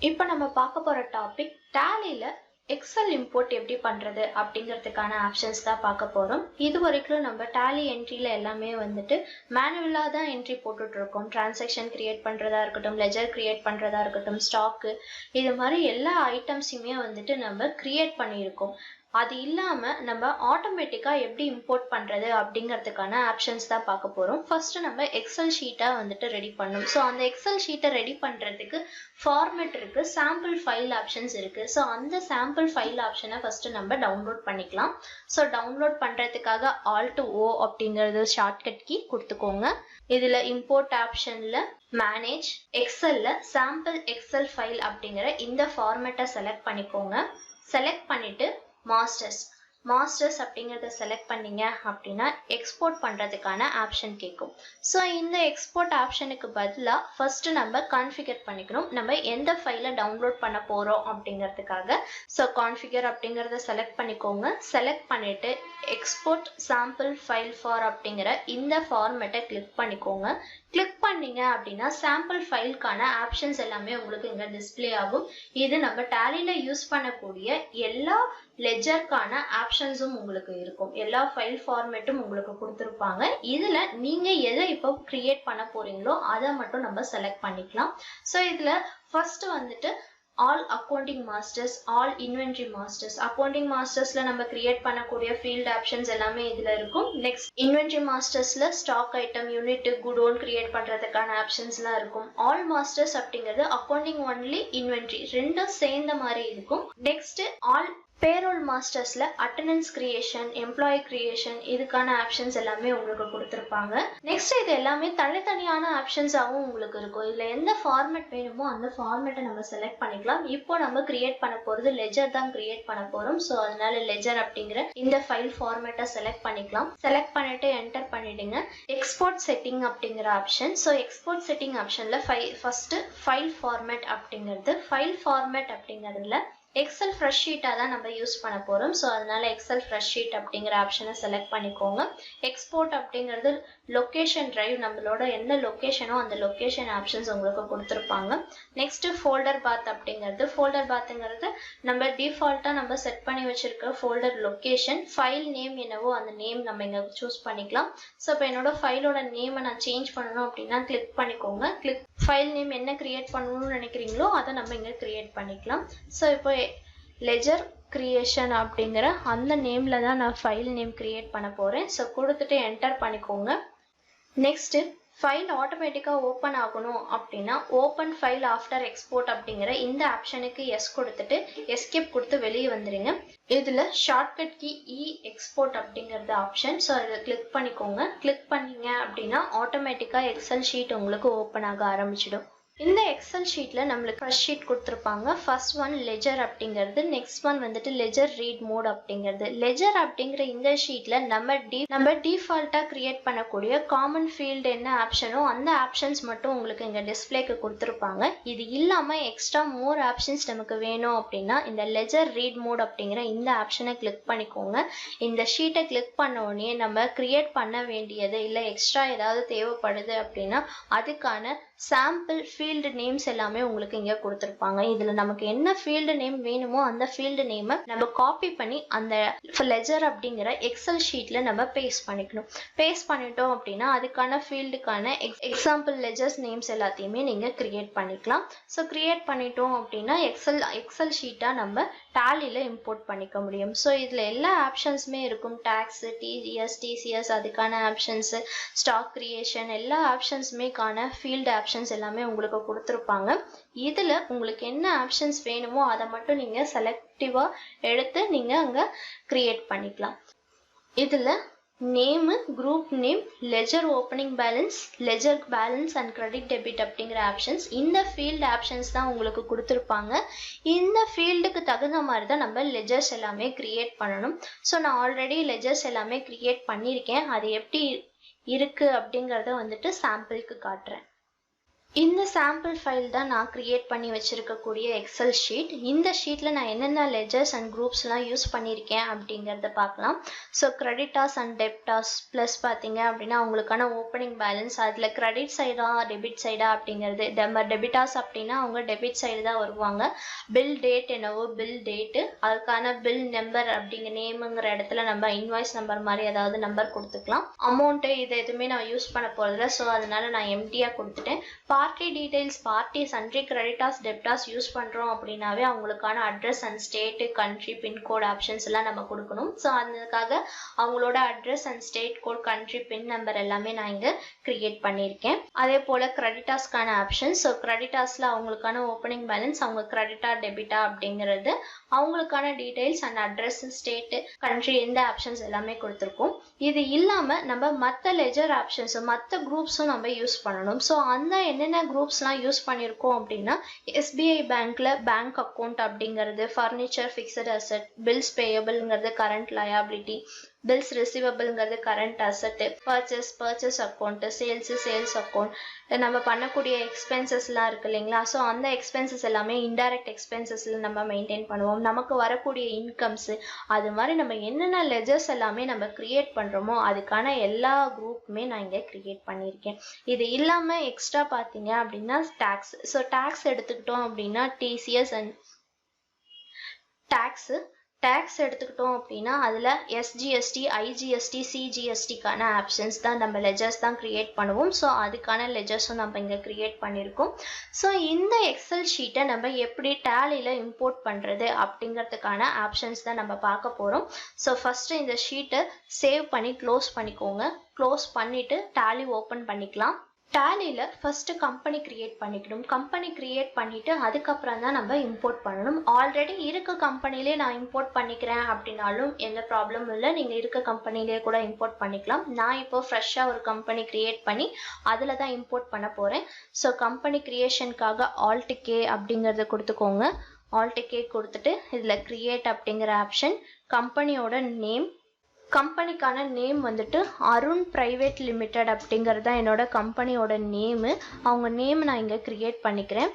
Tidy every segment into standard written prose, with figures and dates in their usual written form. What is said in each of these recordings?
இப்போ நம்ம பார்க்க போற டாபிக் டேலில எக்ஸல் இம்போர்ட் எப்படி பண்றது அப்படிங்கிறதுக்கான ஆப்ஷன்ஸ் தான் பார்க்க போறோம். இது வரைக்கும் நம்ம டேலி என்ட்ரில எல்லாமே வந்துட்டு மேனுவலா தான் என்ட்ரி போட்டுட்டு இருக்கோம். டிரான்சாக்ஷன் கிரியேட் பண்றதா இருக்கட்டும், லெஜர் கிரியேட் பண்றதா இருக்கட்டும், ஸ்டாக்கு, இது மாதிரி எல்லா ஐட்டம்ஸையுமே வந்துட்டு நம்ம கிரியேட் பண்ணியிருக்கோம். அது இல்லாம நம்ம ஆட்டோமேட்டிக்கா எப்படி இம்போர்ட் பண்றது அப்படிங்கிறதுக்கான ஆப்ஷன்ஸ் தான் பார்க்க போறோம். ஃபர்ஸ்ட் நம்ம எக்ஸல் ஷீட்டை வந்துட்டு ரெடி பண்ணணும். ஸோ அந்த எக்ஸல் ஷீட்டை ரெடி பண்றதுக்கு ஃபார்மேட் இருக்கு, சாம்பிள் ஃபைல் ஆப்ஷன்ஸ் இருக்கு. ஸோ அந்த சாம்பிள் ஃபைல் ஆப்ஷனை ஃபர்ஸ்ட் நம்ம டவுன்லோட் பண்ணிக்கலாம். ஸோ டவுன்லோட் பண்றதுக்காக Alt O அப்படிங்கிறது ஷார்ட்கட் கீ கொடுத்துக்கோங்க. இதுல இம்போர்ட் ஆப்ஷன்ல மேனேஜ் எக்ஸல்ல சாம்பிள் எக்ஸல் ஃபைல் அப்படிங்கிற இந்த ஃபார்மேட்டை செலக்ட் பண்ணிக்கோங்க. செலக்ட் பண்ணிட்டு மாஸ்டர்ஸ் அப்படிங்கிறத செலக்ட் பண்ணீங்க அப்படின்னா எக்ஸ்போர்ட் பண்ணுறதுக்கான ஆப்ஷன் கேட்கும். ஸோ இந்த எக்ஸ்போர்ட் ஆப்ஷனுக்கு பதிலாக ஃபர்ஸ்ட் நம்ம கான்ஃபிகர் பண்ணிக்கணும், நம்ம எந்த ஃபைலை டவுன்லோட் பண்ண போகிறோம் அப்படிங்கிறதுக்காக. ஸோ கான்ஃபிகர் அப்படிங்கிறத செலக்ட் பண்ணிக்கோங்க. செலக்ட் பண்ணிட்டு எக்ஸ்போர்ட் சாம்பிள் ஃபைல் ஃபார் அப்படிங்கிற இந்த ஃபார்மேட்டை கிளிக் பண்ணிக்கோங்க. கிளிக் பண்ணீங்க அப்படின்னா சாம்பிள் ஃபைலுக்கான ஆப்ஷன்ஸ் எல்லாமே உங்களுக்கு இங்கே டிஸ்பிளே ஆகும். இது நம்ம டேலியில் யூஸ் பண்ணக்கூடிய எல்லா லெஜருக்கான ஆப்ஷன்ஸும் உங்களுக்கு இருக்கும். எல்லா ஃபைல் ஃபார்மேட்டும் உங்களுக்கு கொடுத்துருப்பாங்க. இதில் நீங்கள் எதை இப்போ கிரியேட் பண்ண போறீங்களோ அதை மட்டும் நம்ம செலக்ட் பண்ணிக்கலாம். ஸோ இதில் ஃபர்ஸ்ட் வந்துட்டு all accounting masters, all inventory masters. Accounting மாஸ்டர்ஸ்ல நம்ம கிரியேட் பண்ணக்கூடிய ஃபீல்ட் ஆப்ஷன்ஸ் எல்லாமே இதுல இருக்கும். நெக்ஸ்ட் இன்வென்ட்ரி மாஸ்டர்ஸ்ல stock item, unit, godown create பண்றதுக்கான ஆப்ஷன்ஸ்லாம் இருக்கும். ஆல் மாஸ்டர்ஸ் அப்படிங்கிறது அக்கௌண்டிங் ஒன்லி, இன்வென்ட்ரி ரெண்டும் சேர்ந்த மாதிரி இருக்கும். நெக்ஸ்ட் ஆல் பேரோல் மாஸ்டர்ஸ்ல அட்டெண்டன்ஸ் கிரியேஷன், எம்ப்ளாயி கிரியேஷன், இதுக்கான ஆப்ஷன்ஸ் எல்லாமே உங்களுக்கு கொடுத்துருப்பாங்க. நெக்ஸ்ட் இது எல்லாமே தனித்தனியான ஆப்ஷன்ஸாகவும் உங்களுக்கு இருக்கும். இதுல எந்த ஃபார்மேட் வேணுமோ அந்த ஃபார்மேட்டை நம்ம செலக்ட் பண்ணிக்கலாம். இப்போ நம்ம கிரியேட் பண்ண போறது லெஜர் தான் கிரியேட் பண்ண போறோம். ஸோ அதனால லெஜர் அப்படிங்கிற இந்த ஃபைல் ஃபார்மேட்டை செலக்ட் பண்ணிக்கலாம். செலக்ட் பண்ணிட்டு என்டர் பண்ணிடுங்க. எக்ஸ்போர்ட் செட்டிங் அப்படிங்கிற ஆப்ஷன். ஸோ எக்ஸ்போர்ட் செட்டிங் ஆப்ஷன்ல ஃபர்ஸ்ட் ஃபைல் ஃபார்மேட் அப்படிங்கிறது, ஃபைல் ஃபார்மேட் அப்படிங்கிறதுல எக்ஸல் ஃப்ரெஷ் ஷீட்டாக தான் நம்ம யூஸ் பண்ண போகிறோம். ஸோ அதனால எக்ஸல் ஃப்ரெஷ் ஷீட் அப்படிங்கிற ஆப்ஷனை செலக்ட் பண்ணிக்கோங்க. எக்ஸ்போர்ட் அப்படிங்கிறது லொக்கேஷன் டிரைவ், நம்மளோட என்ன லொக்கேஷனோ அந்த லொக்கேஷன் ஆப்ஷன்ஸ் உங்களுக்கு கொடுத்துருப்பாங்க. நெக்ஸ்ட் ஃபோல்டர் பாத் அப்படிங்கிறது, ஃபோல்டர் பாத்துங்கிறது நம்ம டிஃபால்ட்டாக நம்ம செட் பண்ணி வச்சிருக்க ஃபோல்டர் லொக்கேஷன். ஃபைல் நேம் என்னவோ அந்த நேம் நம்ம இங்கே சூஸ் பண்ணிக்கலாம். ஸோ இப்போ என்னோட ஃபைலோட நேமை நான் சேஞ்ச் பண்ணணும் அப்படின்னா கிளிக் பண்ணிக்கோங்க. கிளிக் ஃபைல் நேம் என்ன கிரியேட் பண்ணணும்னு நினைக்கிறீங்களோ அதை நம்ம இங்கே கிரியேட் பண்ணிக்கலாம். ஸோ இப்போ லெஜர் கிரியேஷன் அப்படிங்கிற அந்த நேம்ல தான் நான் ஃபைல் நேம் கிரியேட் பண்ண போறேன். ஸோ கொடுத்துட்டு என்டர் பண்ணிக்கோங்க. நெக்ஸ்ட் ஃபைல் ஆட்டோமேட்டிக்காக ஓப்பன் ஆகணும் அப்படின்னா ஓப்பன் ஃபைல் ஆஃப்டர் எக்ஸ்போர்ட் அப்படிங்கிற இந்த ஆப்ஷனுக்கு எஸ் கொடுத்துட்டு எஸ்கேப் கொடுத்து வெளியே வந்துடுங்க. இதில் ஷார்ட்கட் கீ எக்ஸ்போர்ட் அப்படிங்கிறது ஆப்ஷன். ஸோ அதை கிளிக் பண்ணிக்கோங்க. கிளிக் பண்ணீங்க அப்படின்னா ஆட்டோமேட்டிக்காக எக்ஸல் ஷீட் உங்களுக்கு ஓப்பன் ஆக ஆரம்பிச்சிடும். இந்த எக்ஸல் ஷீட்ல நம்மளுக்கு ஃபர்ஸ்ட் ஷீட் கொடுத்துருப்பாங்க. ஃபர்ஸ்ட் ஒன் லெஜர் அப்படிங்கிறது, நெக்ஸ்ட் ஒன் வந்துட்டு லெஜர் ரீட் மோட் அப்படிங்கிறது. லெஜர் அப்படிங்கிற இந்த ஷீட்ல நம்ம டிஃபால்ட்டா கிரியேட் பண்ணக்கூடிய காமன் ஃபீல்டு என்ன ஆப்ஷனோ அந்த ஆப்ஷன்ஸ் மட்டும் உங்களுக்கு இங்க டிஸ்பிளேக்கு கொடுத்துருப்பாங்க. இது இல்லாம எக்ஸ்ட்ரா மோர் ஆப்ஷன்ஸ் நமக்கு வேணும் அப்படின்னா இந்த லெஜர் ரீட் மோட் அப்படிங்கிற இந்த ஆப்ஷனை கிளிக் பண்ணிக்கோங்க. இந்த ஷீட்டை கிளிக் பண்ண உடனே நம்ம கிரியேட் பண்ண வேண்டியது இல்லை எக்ஸ்ட்ரா ஏதாவது தேவைப்படுது அப்படின்னா அதுக்கான சாம்பிள் ஃபீல்டு நேம்ஸ் எல்லாமே உங்களுக்கு இங்கே கொடுத்துருப்பாங்க. இதில் நமக்கு என்ன ஃபீல்டு நேம் வேணுமோ அந்த ஃபீல்டு நேமை நம்ம காப்பி பண்ணி அந்த லெஜர் அப்படிங்கிற எக்ஸல் ஷீட்டில் நம்ம பேஸ்ட் பண்ணிக்கணும். பேஸ்ட் பண்ணிட்டோம் அப்படின்னா அதுக்கான ஃபீல்டுக்கான எக்ஸாம்பிள் லெஜர்ஸ் நேம்ஸ் எல்லாத்தையுமே நீங்கள் கிரியேட் பண்ணிக்கலாம். ஸோ கிரியேட் பண்ணிட்டோம் அப்படின்னா எக்ஸல் ஷீட்டாக நம்ம டேலியில் இம்போர்ட் பண்ணிக்க முடியும். ஸோ இதில் எல்லா ஆப்ஷன்ஸுமே இருக்கும். டேக்ஸ், டிசிஎஸ் அதுக்கான ஆப்ஷன்ஸு, ஸ்டாக் கிரியேஷன் எல்லா ஆப்ஷன்ஸுமே ஃபீல்டு ஆப்ஷன்ஸ் எல்லாமே உங்களுக்கு கொடுத்துருப்பாங்க. இதில் உங்களுக்கு என்ன ஆப்ஷன்ஸ் வேணுமோ அதை மட்டும் நீங்கள் செலக்டிவாக எடுத்து நீங்கள் அங்கே கிரியேட் பண்ணிக்கலாம். இதில் name, group name, ledger opening balance, ledger balance and credit debit அப்படிங்கிற ஆப்ஷன்ஸ், இந்த ஃபீல்டு ஆப்ஷன்ஸ் தான் உங்களுக்கு கொடுத்துருப்பாங்க. இந்த ஃபீல்டுக்கு தகுந்த மாதிரி தான் நம்ம லெஜர்ஸ் எல்லாமே கிரியேட் பண்ணணும். ஸோ நான் ஆல்ரெடி லெஜர்ஸ் எல்லாமே கிரியேட் பண்ணியிருக்கேன். அது எப்படி இருக்கு அப்படிங்கிறத வந்துட்டு சாம்பிளுக்கு காட்டுறேன். இந்த சாம்பிள் ஃபைல் தான் நான் கிரியேட் பண்ணி வச்சிருக்கக்கூடிய எக்ஸல் ஷீட். இந்த ஷீட்டில் நான் என்னென்ன லெஜர்ஸ் அண்ட் குரூப்ஸ்லாம் யூஸ் பண்ணியிருக்கேன் அப்படிங்கிறத பார்க்கலாம். So creditors and debtors plus பார்த்தீங்க அப்படின்னா அவங்களுக்கான ஓப்பனிங் பேலன்ஸ், அதில் கிரெடிட் சைடா டெபிட் சைடா அப்படிங்கிறது, டெபிட்டாஸ் அப்படின்னா அவங்க டெபிட் சைடு தான் வருவாங்க. பில் டேட் என்னவோ பில் டேட்டு, அதுக்கான பில் நம்பர் அப்படிங்கிற நேமுங்கிற இடத்துல நம்ம இன்வாய்ஸ் நம்பர் மாதிரி ஏதாவது நம்பர் கொடுத்துக்கலாம். அமௌண்ட்டு இது எதுவுமே நான் யூஸ் பண்ண போகிறதில்ல, ஸோ அதனால நான் எம்டியாக கொடுத்துட்டேன். Party details, party sundry creditors debtors use பண்ணுறோம் அப்படின்னாவே அவங்களுக்கான address and state country pincode options எல்லாம் நம்ம கொடுக்கணும். ஸோ அதுக்காக அவங்களோட address and state code country pin number எல்லாமே நான் இங்கே கிரியேட் பண்ணியிருக்கேன். அதே போல் கிரெடிட்டாஸ்க்கான ஆப்ஷன்ஸ், ஸோ கிரெடிட்டாஸில் அவங்களுக்கான ஓப்பனிங் பேலன்ஸ், அவங்க கிரெடிட்டா டெபிட்டா அப்படிங்கிறது, அவங்களுக்கான details and address state country இந்த ஆப்ஷன்ஸ் எல்லாமே கொடுத்துருக்கோம். இது இல்லாமல் நம்ம மற்ற லெஜர் ஆப்ஷன்ஸும் மற்ற குரூப்ஸும் நம்ம யூஸ் பண்ணணும். ஸோ அந்த என்னென்ன குரூப்ஸ்லாம் யூஸ் பண்ணியிருக்கோம் அப்படின்னா எஸ்பிஐ பேங்க்ல பேங்க் அக்கௌண்ட் அப்படிங்கிறது, ஃபர்னிச்சர் ஃபிக்ஸட் அசெட், பில்ஸ் பேயபிள்ங்கிறது கரண்ட் லயபிலிட்டி, பில்ஸ் ரிசீவபிள்ங்கிறது current asset, purchase account, sales account, நம்ம பண்ணக்கூடிய எக்ஸ்பென்சஸ்லாம் இருக்கு இல்லைங்களா. ஸோ அந்த எக்ஸ்பென்சஸ் எல்லாமே இன்டைரக்ட் எக்ஸ்பென்சஸில் நம்ம மெயின்டைன் பண்ணுவோம். நமக்கு வரக்கூடிய இன்கம்ஸு, அது மாதிரி நம்ம என்னென்ன லெஜர்ஸ் எல்லாமே நம்ம கிரியேட் பண்ணுறோமோ அதுக்கான எல்லா குரூப்புமே நான் இங்கே கிரியேட் பண்ணியிருக்கேன். இது இல்லாமல் எக்ஸ்ட்ரா பார்த்தீங்க அப்படின்னா டேக்ஸ். ஸோ டேக்ஸ் எடுத்துக்கிட்டோம் அப்படின்னா டிசிஎஸ் அண்ட் டேக்ஸ் எடுத்துக்கிட்டோம் அப்படின்னா அதில் எஸ்ஜிஎஸ்டி, ஐஜிஎஸ்டி, சிஜிஎஸ்டிக்கான ஆப்ஷன்ஸ் தான் நம்ம லெஜர்ஸ் தான் கிரியேட் பண்ணுவோம். ஸோ அதுக்கான லெஜர்ஸும் நம்ம இங்கே கிரியேட் பண்ணியிருக்கோம். ஸோ இந்த எக்ஸல் ஷீட்டை நம்ம எப்படி டேலியில் இம்போர்ட் பண்ணுறது அப்படிங்கிறதுக்கான ஆப்ஷன்ஸ் தான் நம்ம பார்க்க போகிறோம். ஸோ ஃபஸ்ட்டு இந்த ஷீட்டை சேவ் பண்ணி க்ளோஸ் பண்ணிக்கோங்க. க்ளோஸ் பண்ணிவிட்டு டேலி ஓப்பன் பண்ணிக்கலாம். டேலியில் ஃபஸ்ட்டு கம்பெனி கிரியேட் பண்ணிக்கணும். கம்பெனி கிரியேட் பண்ணிவிட்டு அதுக்கப்புறம் தான் நம்ம இம்போர்ட் பண்ணணும். ஆல்ரெடி இருக்க கம்பெனிலே நான் இம்போர்ட் பண்ணிக்கிறேன் அப்படின்னாலும் எந்த ப்ராப்ளமும் இல்லை, நீங்கள் இருக்க கம்பெனிலே கூட இம்போர்ட் பண்ணிக்கலாம். நான் இப்போ ஃப்ரெஷ்ஷாக ஒரு கம்பெனி கிரியேட் பண்ணி அதில் தான் இம்போர்ட் பண்ண போகிறேன். ஸோ கம்பெனி கிரியேஷனுக்காக Alt K அப்படிங்கிறத கொடுத்துக்கோங்க. Alt K கொடுத்துட்டு இதில் கிரியேட் அப்படிங்கிற ஆப்ஷன், கம்பெனியோட நேம், கம்பெனிக்கான நேம் வந்துட்டு அருண் பிரைவேட் லிமிடெட் அப்படிங்கிறது தான் என்னோட கம்பெனியோட நேமு. அவங்க நேம் நான் இங்கே கிரியேட் பண்ணிக்கிறேன்.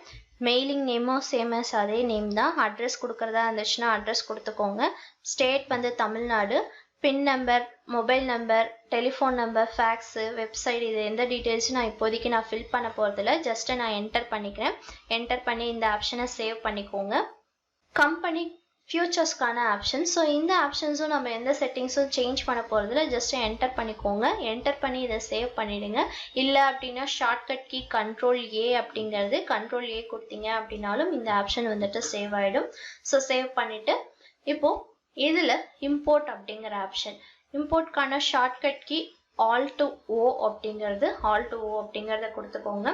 மெயிலிங் நேமும் சேமஸ் அதே நேம் தான். அட்ரஸ் கொடுக்குறதா இருந்துச்சுன்னா அட்ரஸ் கொடுத்துக்கோங்க. ஸ்டேட் வந்து Tamil Nadu. Pin number, mobile number, telephone number, fax, website, இது எந்த டீட்டெயில்ஸும் நான் இப்போதைக்கு நான் ஃபில் பண்ண போகிறதில்ல. ஜஸ்ட்டு நான் என்டர் பண்ணிக்கிறேன். என்டர் பண்ணி இந்த ஆப்ஷனை சேவ் பண்ணிக்கோங்க. Company ஃபியூச்சர்ஸ்க்கான option. ஸோ இந்த ஆப்ஷன்ஸும் நம்ம எந்த செட்டிங்ஸும் சேஞ்ச் பண்ண போகிறதுல ஜஸ்ட் என்டர் பண்ணிக்கோங்க. என்டர் பண்ணி இதை சேவ் பண்ணிவிடுங்க. இல்லை அப்படின்னா ஷார்ட்கட் கீ Ctrl+A அப்படிங்கிறது, Ctrl+A கொடுத்தீங்க அப்படின்னாலும் இந்த ஆப்ஷன் வந்துட்டு சேவ் ஆகிடும். ஸோ சேவ் பண்ணிவிட்டு இப்போது இதில் இம்போர்ட் அப்படிங்கிற ஆப்ஷன், இம்போர்ட்கான ஷார்ட்கட் கீ Alt+O அப்படிங்கிறத கொடுத்துக்கோங்க.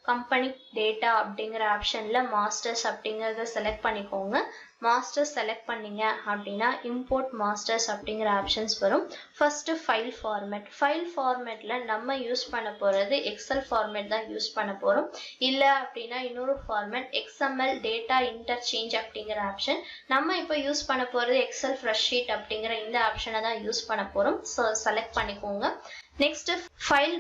கம்பெனி டேட்டா அப்படிங்கிற ஆப்ஷனில் மாஸ்டர்ஸ் அப்படிங்கிறத செலக்ட் பண்ணிக்கோங்க. மாஸ்டர்ஸ் செலக்ட் பண்ணிங்க அப்படின்னா இம்போர்ட் மாஸ்டர்ஸ் அப்படிங்கிற ஆப்ஷன்ஸ் வரும். ஃபஸ்ட்டு ஃபைல் ஃபார்மேட்டில் நம்ம யூஸ் பண்ண போகிறது எக்ஸல் ஃபார்மேட் தான் யூஸ் பண்ண போகிறோம். இல்லை அப்படின்னா இன்னொரு ஃபார்மேட் XML டேட்டா இன்டர்சேஞ்ச் அப்படிங்கிற ஆப்ஷன். நம்ம இப்போ யூஸ் பண்ண போகிறது எக்ஸல் ஃப்ரெஷ் ஷீட் அப்படிங்கிற இந்த ஆப்ஷனை தான் யூஸ் பண்ண போகிறோம். ஸோ செலக்ட் பண்ணிக்கோங்க. நெக்ஸ்ட்டு ஃபைல்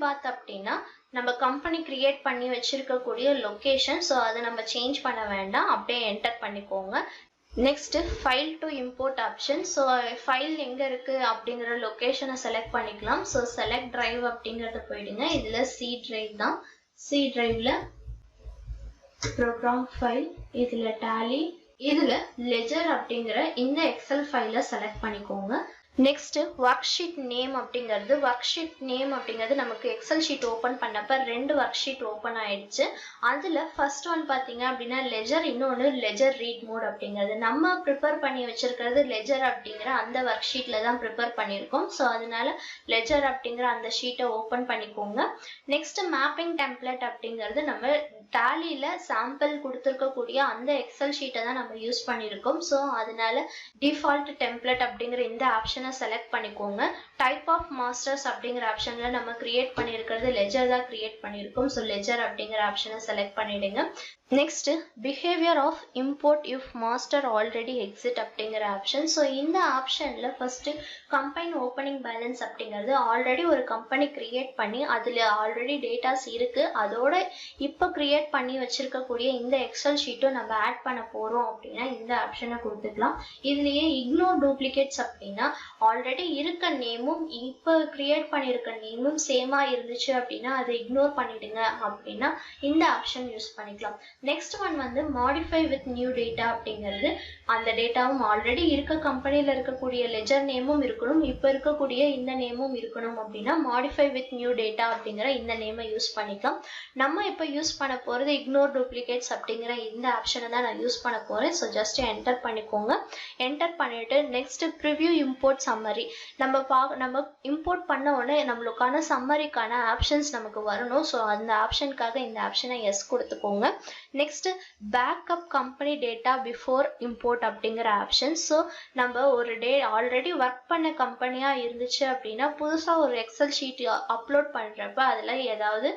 பாத் அப்படின்னா நம்ம கம்பெனி கிரியேட் பண்ணி வச்சிருக்கக்கூடிய லொக்கேஷன். ஸோ அதை நம்ம சேஞ்ச் பண்ண வேண்டாம், அப்படியே என்டர் பண்ணிக்கோங்க. Next file to import option. So file எங்கே இருக்குது அப்படிங்கிற லொக்கேஷனை செலக்ட் பண்ணிக்கலாம். ஸோ செலக்ட் டிரைவ் அப்படிங்கிறத போயிடுங்க. இதில் சி டிரைவ் தான். சி டிரைவில் ப்ரோக்ராம் ஃபைல், இதில் டேலி, இதில் லெஜர் அப்படிங்கிற இந்த எக்ஸல் ஃபைலை செலக்ட் பண்ணிக்கோங்க. நெக்ஸ்ட் ஒர்க் ஷீட் நேம் அப்படிங்கிறது நமக்கு எக்ஸல் ஷீட் ஓப்பன் பண்ணப்ப 2 ஒர்க் ஷீட் ஓப்பன் ஆயிடுச்சு. அதில் ஃபர்ஸ்ட் ஒன் பார்த்தீங்க அப்படின்னா லெஜர், இன்னொன்று லெஜர் ரீட் மோட் அப்படிங்கிறது. நம்ம ப்ரிப்பேர் பண்ணி வச்சிருக்கிறது லெஜர் அப்படிங்கிற அந்த ஒர்க் ஷீட்டில் தான் ப்ரிப்பேர் பண்ணியிருக்கோம். ஸோ அதனால லெஜர் அப்படிங்கிற அந்த ஷீட்டை ஓப்பன் பண்ணிக்கோங்க. நெக்ஸ்ட் மேப்பிங் டெம்ப்ளேட் அப்படிங்கிறது நம்ம டேலியில் சாம்பிள் கொடுத்துருக்கக்கூடிய அந்த எக்ஸல் ஷீட்டை தான் நம்ம யூஸ் பண்ணியிருக்கோம். ஸோ அதனால டிஃபால்ட் டெம்ப்ளேட் அப்படிங்கிற இந்த ஆப்ஷனை செலக்ட் பண்ணிக்கோங்க. டைப் ஆஃப் மாஸ்டர்ஸ் அப்படிங்கிற ஆப்ஷனில் நம்ம கிரியேட் பண்ணியிருக்கிறது லெஜர் தான் கிரியேட் பண்ணியிருக்கோம். ஸோ லெஜர் அப்படிங்கிற ஆப்ஷனை செலக்ட் பண்ணிடுங்க. Next behaviour of import if master already exist அப்படிங்கிற ஆப்ஷன். ஸோ இந்த ஆப்ஷனில் ஃபர்ஸ்ட் கம்பைன் ஓப்பனிங் பேலன்ஸ் அப்படிங்கிறது ஆல்ரெடி ஒரு கம்பெனி கிரியேட் பண்ணி அதில் ஆல்ரெடி டேட்டாஸ் இருக்குது, அதோட இப்போ கிரியேட் பண்ணி வச்சிருக்கக்கூடிய இந்த எக்ஸல் ஷீட்டும் நம்ம ஆட் பண்ண போகிறோம் அப்படின்னா இந்த ஆப்ஷனை கொடுத்துக்கலாம். இதுலேயே இக்னோர் டூப்ளிகேட்ஸ் அப்படின்னா ஆல்ரெடி இருக்க நேமும் இப்போ கிரியேட் பண்ணியிருக்க நேமும் சேமாக இருந்துச்சு அப்படின்னா அதை இக்னோர் பண்ணிடுங்க அப்படின்னா இந்த ஆப்ஷன் யூஸ் பண்ணிக்கலாம். நெக்ஸ்ட் ஒன் வந்து மாடிஃபை வித் நியூ டேட்டா அப்படிங்கிறது அந்த டேட்டாவும் ஆல்ரெடி இருக்க கம்பெனியில் இருக்கக்கூடிய லெஜர் நேமும் இருக்கணும், இப்போ இருக்கக்கூடிய இந்த நேமும் இருக்கணும் அப்படின்னா மாடிஃபை வித் நியூ டேட்டா அப்படிங்கிற இந்த நேமை யூஸ் பண்ணிக்கலாம். நம்ம இப்போ யூஸ் பண்ண போகிறது இக்னோர் டூப்ளிகேட்ஸ் அப்படிங்கிற இந்த ஆப்ஷனை தான் நான் யூஸ் பண்ண போகிறேன். ஸோ ஜஸ்ட் என்டர் பண்ணிக்கோங்க. என்டர் பண்ணிட்டு நெக்ஸ்ட் ப்ரிவ்யூ இம்போர்ட் சம்மரி நம்ம இம்போர்ட் பண்ண உடனே நம்மளுக்கான சம்மரிக்கான ஆப்ஷன்ஸ் நமக்கு வரணும். ஸோ அந்த ஆப்ஷனுக்காக இந்த ஆப்ஷனை எஸ் கொடுத்துக்கோங்க. Next backup company data before import அப்படிங்கிற ஆப்ஷன். ஸோ நம்ம ஒரு ஆல்ரெடி ஒர்க் பண்ண கம்பெனியாக இருந்துச்சு அப்படின்னா புதுசாக ஒரு எக்ஸல் ஷீட் அப்லோட் பண்ணுறப்ப அதில் ஏதாவது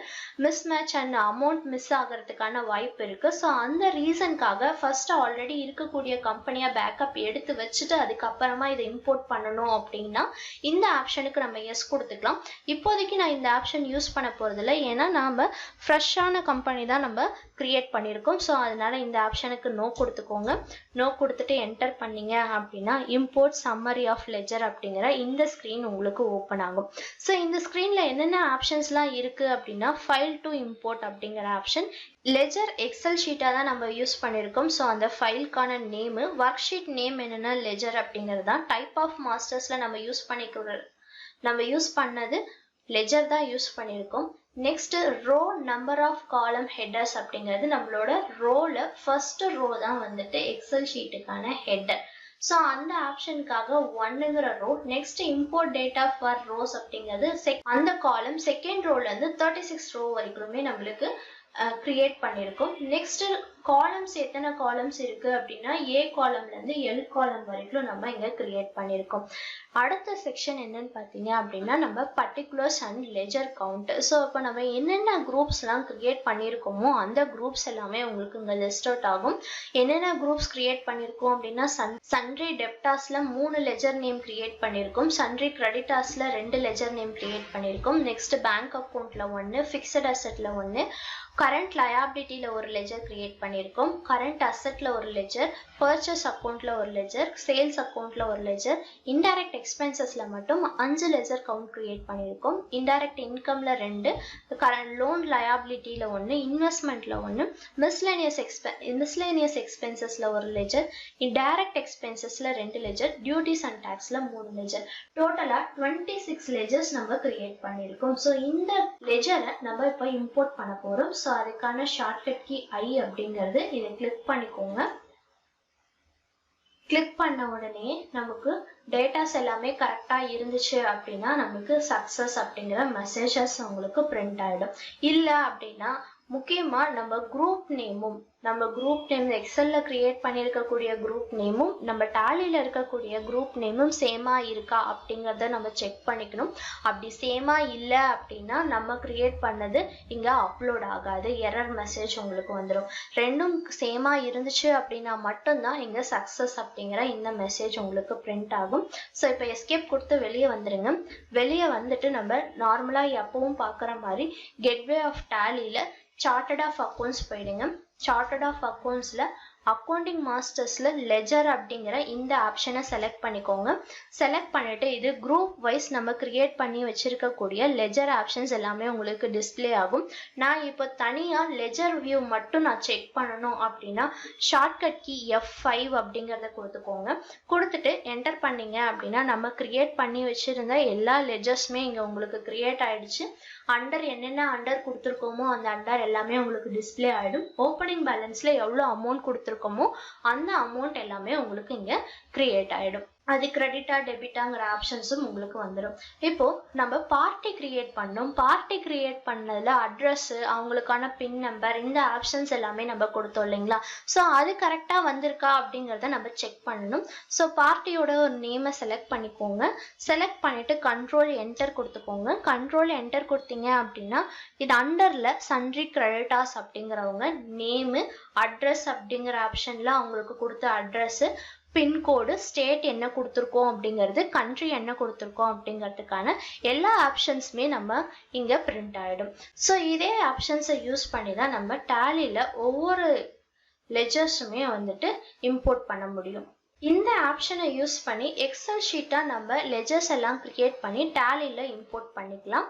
miss match and amount miss ஆகிறதுக்கான வாய்ப்பு இருக்குது. ஸோ அந்த ரீசனுக்காக ஃபர்ஸ்ட் ஆல்ரெடி இருக்கக்கூடிய கம்பெனியாக பேக்கப் எடுத்து வச்சுட்டு அதுக்கப்புறமா இதை இம்போர்ட் பண்ணணும் அப்படின்னா இந்த ஆப்ஷனுக்கு நம்ம எஸ் கொடுத்துக்கலாம். இப்போதைக்கு நான் இந்த ஆப்ஷன் யூஸ் பண்ண போகிறதில்ல, ஏன்னா நாம் ஃப்ரெஷ்ஷான கம்பெனி தான் நம்ம கிரியேட் பண்ணியிருக்கோம். ஸோ அதனால இந்த ஆப்ஷனுக்கு நோ கொடுத்துக்கோங்க. நோ கொடுத்துட்டு என்டர் பண்ணீங்க அப்படின்னா இம்போர்ட் சம்மரி ஆஃப் லெஜர் அப்படிங்கிற இந்த ஸ்க்ரீன் உங்களுக்கு ஓப்பன் ஆகும். ஸோ இந்த ஸ்க்ரீனில் என்னென்ன ஆப்ஷன்ஸ்லாம் இருக்குது அப்படின்னா ஃபைல் டு இம்போர்ட் அப்படிங்கிற ஆப்ஷன், லெஜர் எக்ஸல் ஷீட்டாக தான் நம்ம யூஸ் பண்ணியிருக்கோம். ஸோ அந்த ஃபைலுக்கான நேமு, ஒர்க் ஷீட் நேம் என்னென்னா லெஜர் அப்படிங்கிறது தான். டைப் ஆஃப் மாஸ்டர்ஸில் நம்ம யூஸ் பண்ணது லெஜர் தான் யூஸ் பண்ணியிருக்கோம். Next row number of column headers அப்படிங்கிறது நம்மளோட ரோல ஃபர்ஸ்ட் ரோ தான் வந்துட்டு எக்ஸல் ஷீட்டுக்கான ஹெட்டர். ஸோ அந்த ஆப்ஷனுக்காக 1ங்கிற row. Next import data for rows அப்படிங்கிறது அந்த காலம் செகண்ட் ரோலேருந்து 36 ரோ வரைக்குமே நம்மளுக்கு கிரியேட் பண்ணியிருக்கோம். நெக்ஸ்ட் காலம்ஸ் எத்தனை காலம்ஸ் இருக்குது அப்படின்னா ஏ காலம்லேருந்து எல் காலம் வரைக்கும் நம்ம இங்கே கிரியேட் பண்ணியிருக்கோம். அடுத்த செக்ஷன் என்னன்னு பார்த்தீங்க அப்படின்னா நம்ம particulars and ledger count. So இப்போ நம்ம என்னென்ன குரூப்ஸ்லாம் கிரியேட் பண்ணியிருக்கோமோ அந்த குரூப்ஸ் எல்லாமே உங்களுக்கு இங்கே லிஸ்ட் அவுட் ஆகும். என்னென்ன குரூப்ஸ் கிரியேட் பண்ணியிருக்கோம் அப்படின்னா சன்ட்ரி டெப்டாஸில் 3 லெஜர் நேம் கிரியேட் பண்ணியிருக்கோம், சன்ட்ரி கிரெடிட்டாஸில் 2 லெஜர் நேம் கிரியேட் பண்ணியிருக்கோம். நெக்ஸ்ட் பேங்க் அக்கௌண்ட்டில் 1, ஃபிக்ஸட் அசெட்டில் 1, கரண்ட் லயபிலிட்டியில் ஒரு லெஜர் கிரியேட் பண்ணியிருக்கோம், கரண்ட் அசெட்டில் ஒரு லெஜர், பர்ச்சேஸ் அக்கௌண்ட்டில் ஒரு லெஜர், சேல்ஸ் அக்கௌண்ட்டில் ஒரு லெஜர், இன்டைரக்ட் எக்ஸ்பென்சஸில் மட்டும் 5 லெஜர் கவுண்ட் கிரியேட் பண்ணியிருக்கோம். இன்டைரக்ட் இன்கமில் 2, கரண்ட் லோன் லயபிலிட்டியில் 1, இன்வெஸ்ட்மெண்ட்டில் 1, மிஸ்லேனியஸ் எக்ஸ்பென்சஸில் ஒரு லெஜர், டைரக்ட் எக்ஸ்பென்சஸில் 2 லெஜர், டியூட்டிஸ் அண்ட் டேக்ஸில் 3 லெஜர். டோட்டலாக 26 லெஜர்ஸ் நம்ம கிரியேட் பண்ணியிருக்கோம். ஸோ இந்த லெஜரை நம்ம இப்போ இம்போர்ட் பண்ண போகிறோம். ஸோ அதுக்கான ஷார்ட்கட் கீ ஐ அப்படிங்கிறது இதை கிளிக் பண்ணிக்கோங்க. கிளிக் பண்ண உடனே நமக்கு டேட்டாஸ் எல்லாமே கரெக்டாக இருந்துச்சு அப்படின்னா நமக்கு சக்ஸஸ் அப்படிங்கிற மெசேஜஸ் உங்களுக்கு பிரிண்ட் ஆகிடும். இல்லை அப்படின்னா முக்கியமாக நம்ம குரூப் நேம் எக்ஸலில் கிரியேட் பண்ணியிருக்கக்கூடிய குரூப் நேமும் நம்ம டேலியில் இருக்கக்கூடிய குரூப் நேமும் சேமாக இருக்கா அப்படிங்கிறத நம்ம செக் பண்ணிக்கணும். அப்படி சேமாக இல்லை அப்படின்னா நம்ம கிரியேட் பண்ணது இங்கே அப்லோட் ஆகாது, எரர் மெசேஜ் உங்களுக்கு வந்துடும். ரெண்டும் சேமாக இருந்துச்சு அப்படின்னா மட்டும்தான் இங்கே சக்ஸஸ் அப்படிங்கிற இந்த மெசேஜ் உங்களுக்கு பிரிண்ட் ஆகும். ஸோ இப்போ எஸ்கேப் கொடுத்து வெளியே வந்துடுங்க. வெளியே வந்துட்டு நம்ம நார்மலாக எப்பவும் பார்க்குற மாதிரி கெட்வே ஆஃப் டேலியில் சார்ட்டர்ட் ஆஃப் அக்கௌண்ட்ஸ் போயிடுங்க. சார்ட்டர்ட் ஆஃப் அக்கௌண்ட்ஸில் அக்கௌண்டிங் மாஸ்டர்ஸில் லெஜர் அப்படிங்கிற இந்த ஆப்ஷனை செலக்ட் பண்ணிக்கோங்க. செலக்ட் பண்ணிவிட்டு இது குரூப் வைஸ் நம்ம கிரியேட் பண்ணி வச்சுருக்கக்கூடிய லெஜர் ஆப்ஷன்ஸ் எல்லாமே உங்களுக்கு டிஸ்பிளே ஆகும். நான் இப்போ தனியாக லெஜர் வியூ மட்டும் நான் செக் பண்ணணும் அப்படின்னா ஷார்ட்கட் கீ F5 அப்படிங்கிறத கொடுத்துக்கோங்க. கொடுத்துட்டு என்டர் பண்ணிங்க அப்படின்னா நம்ம கிரியேட் பண்ணி வச்சுருந்த எல்லா லெஜர்ஸுமே இங்கே உங்களுக்கு கிரியேட் ஆகிடுச்சு. அண்டர் என்னென்ன அண்டர் கொடுத்துருக்கோமோ அந்த அண்டர் எல்லாமே உங்களுக்கு டிஸ்பிளே ஆகிடும். ஓப்பனிங் பேலன்ஸில் எவ்வளோ அமௌண்ட் கொடுத்துருக்கோமோ அந்த அமௌண்ட் எல்லாமே உங்களுக்கு இங்கே கிரியேட் ஆகிடும். அது கிரெடிட்டா டெபிட்டாங்கிற ஆப்ஷன்ஸும் உங்களுக்கு வந்துடும். இப்போ நம்ம பார்ட்டி கிரியேட் பண்ணோம். பார்ட்டி கிரியேட் பண்ணதுல அட்ரஸ், அவங்களுக்கான பின் நம்பர், இந்த ஆப்ஷன்ஸ் எல்லாமே நம்ம கொடுத்தோம் இல்லைங்களா? ஸோ அது கரெக்டா வந்திருக்கா அப்படிங்கிறத நம்ம செக் பண்ணணும். ஸோ பார்ட்டியோட ஒரு நேமை செலக்ட் பண்ணிக்கோங்க. செலக்ட் பண்ணிட்டு கண்ட்ரோல் என்டர் கொடுத்துக்கோங்க. கண்ட்ரோல் என்டர் கொடுத்தீங்க அப்படின்னா இது அண்டர்ல சன்ட்ரி கிரெடிட்டாஸ் அப்படிங்கிறவங்க நேமு, அட்ரஸ் அப்படிங்கிற ஆப்ஷன்ல அவங்களுக்கு கொடுத்த அட்ரஸ், பின்கோடு, ஸ்டேட் என்ன கொடுத்துருக்கோம் அப்படிங்கிறது, கண்ட்ரி என்ன கொடுத்துருக்கோம் அப்படிங்கிறதுக்கான எல்லா ஆப்ஷன்ஸுமே நம்ம இங்கே பிரிண்ட் ஆகிடும். ஸோ இதே ஆப்ஷன்ஸை யூஸ் பண்ணி தான் நம்ம டேலியில் ஒவ்வொரு லெஜர்ஸுமே வந்துட்டு இம்போர்ட் பண்ண முடியும். இந்த ஆப்ஷனை யூஸ் பண்ணி எக்ஸல் ஷீட்டாக நம்ம லெஜர்ஸ் எல்லாம் கிரியேட் பண்ணி டேலியில் இம்போர்ட் பண்ணிக்கலாம்.